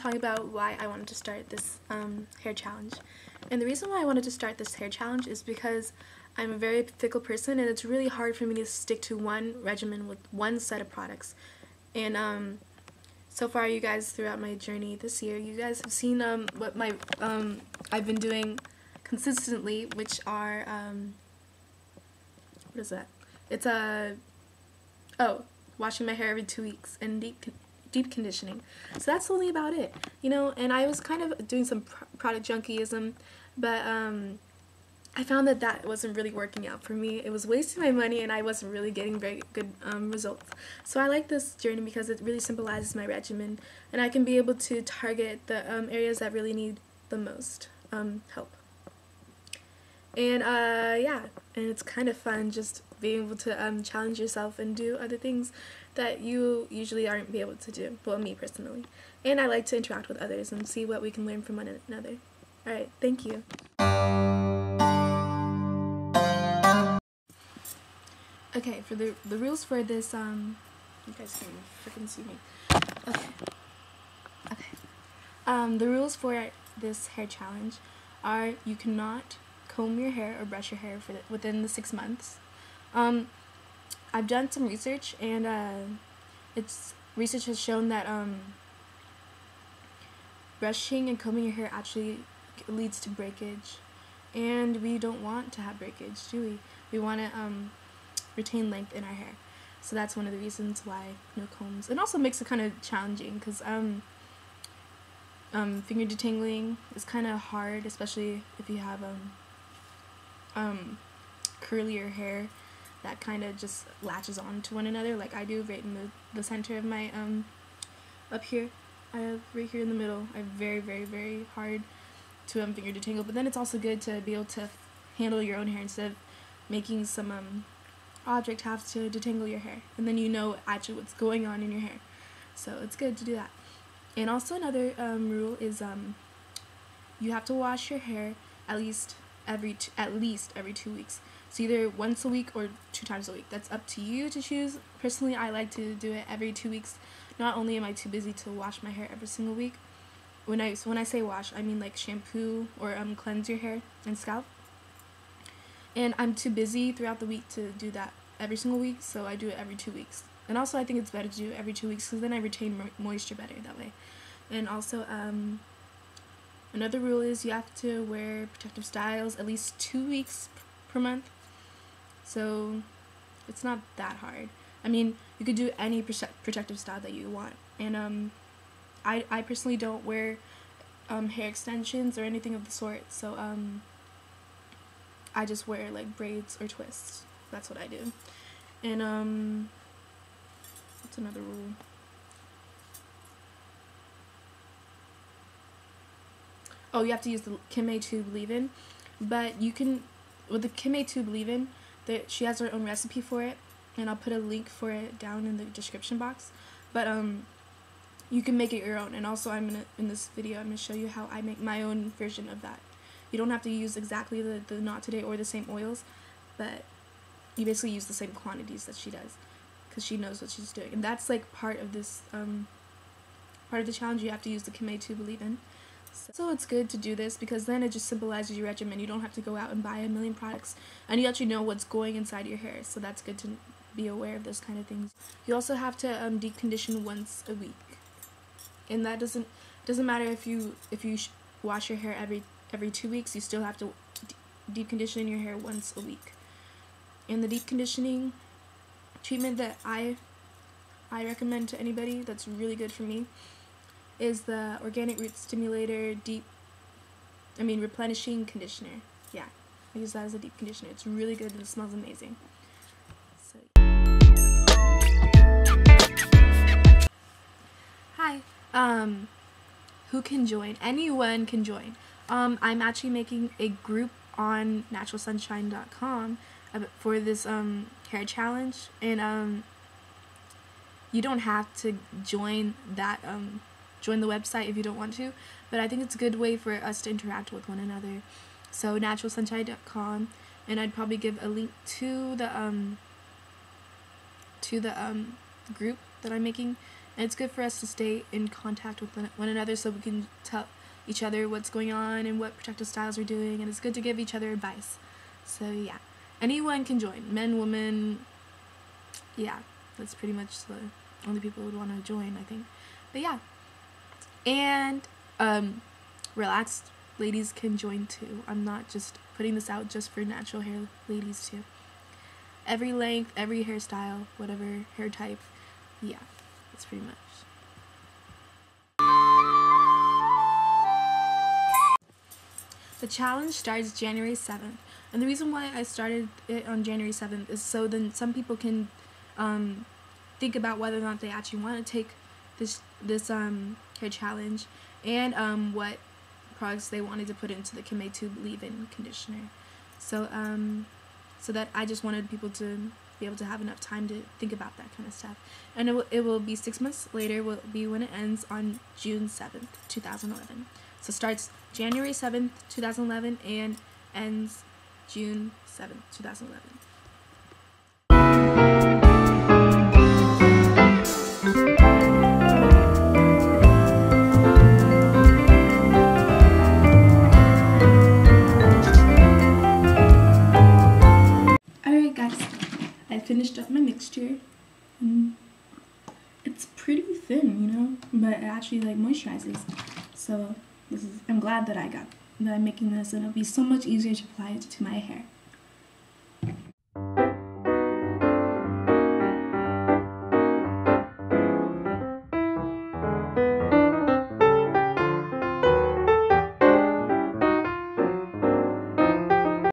telling about why I wanted to start this hair challenge. And the reason why I wanted to start this hair challenge is because I'm a very fickle person, and it's really hard for me to stick to one regimen with one set of products. And so far, you guys, throughout my journey this year, you guys have seen what I've been doing consistently, which are what is that? It's washing my hair every 2 weeks and deep conditioning. So that's only about it, you know. And I was kind of doing some product junkiism, but I found that wasn't really working out for me. It was wasting my money, and I wasn't really getting very good results. So I like this journey because it really symbolizes my regimen, and I can be able to target the areas that really need the most help. And yeah, and it's kind of fun just being able to challenge yourself and do other things that you usually aren't be able to do. Well, me personally. And I like to interact with others and see what we can learn from one another. Alright, thank you. Okay, for the rules for this, you guys can freaking see me. Okay. The rules for this hair challenge are you cannot comb your hair or brush your hair within the 6 months. I've done some research, and research has shown that brushing and combing your hair actually leads to breakage, and we don't want to have breakage, do we? We want to retain length in our hair. So that's one of the reasons why no combs. It also makes it kind of challenging because finger detangling is kind of hard, especially if you have curlier hair that kind of just latches on to one another, like I do right in the center of my up here. I have right here in the middle. I have very, very, very hard to finger detangle, but then it's also good to be able to handle your own hair instead of making some object have to detangle your hair, and then you know actually what's going on in your hair. So it's good to do that. And also another rule is you have to wash your hair at least every 2 weeks. So either once a week or 2 times a week. That's up to you to choose. Personally, I like to do it every 2 weeks. Not only am I too busy to wash my hair every single week. When I say wash, I mean like shampoo or cleanse your hair and scalp. And I'm too busy throughout the week to do that every single week, so I do it every 2 weeks. And also I think it's better to do it every 2 weeks because then I retain moisture better that way. And also another rule is you have to wear protective styles at least 2 weeks per month. So it's not that hard. I mean, you could do any protective style that you want. And I personally don't wear hair extensions or anything of the sort. So I just wear like braids or twists. That's what I do. And what's another rule? Oh, you have to use the Kimmay Tube leave-in, but you can, with the Kimmay Tube leave-in, she has her own recipe for it, and I'll put a link for it down in the description box. But you can make it your own, and also in this video I'm gonna show you how I make my own version of that. You don't have to use exactly the Not Today or the same oils, but you basically use the same quantities that she does, because she knows what she's doing, and that's like part of this part of the challenge. You have to use the Kimmay Tube leave-in. So it's good to do this because then it just symbolizes your regimen. You don't have to go out and buy a million products, and you actually know what's going inside your hair, so that's good to be aware of those kind of things. You also have to deep condition once a week, and that doesn't matter if you wash your hair every 2 weeks. You still have to deep condition your hair once a week. And the deep conditioning treatment that I recommend to anybody that's really good for me is the Organic Root Stimulator Replenishing Conditioner. Yeah, I use that as a deep conditioner. It's really good and it smells amazing. So, hi. Who can join? Anyone can join. I'm actually making a group on naturalsunshine.com for this hair challenge, and you don't have to join that join the website if you don't want to, but I think it's a good way for us to interact with one another. So naturalsunshine.com, and I'd probably give a link to the group that I'm making and it's good for us to stay in contact with one another so we can tell each other what's going on and what protective styles we're doing, and it's good to give each other advice. So yeah, anyone can join, men, women, yeah, that's pretty much the only people who would want to join, I think. But yeah, and relaxed ladies can join too. I'm not just putting this out just for natural hair ladies too. Every length, every hairstyle, whatever hair type, yeah, that's pretty much. The challenge starts January 7th, and the reason why I started it on January 7th is so then some people can think about whether or not they actually want to take this hair challenge, and what products they wanted to put into the Kimmay Tube leave-in conditioner. So so that I just wanted people to be able to have enough time to think about that kind of stuff. And it will be 6 months later, will be when it ends on June 7th, 2011. So starts January 7th, 2011 and ends June 7th, 2011. Alright guys, I finished up my mixture. It's pretty thin, you know, but it actually like moisturizes. So I'm glad that I'm making this, and it'll be so much easier to apply it to my hair.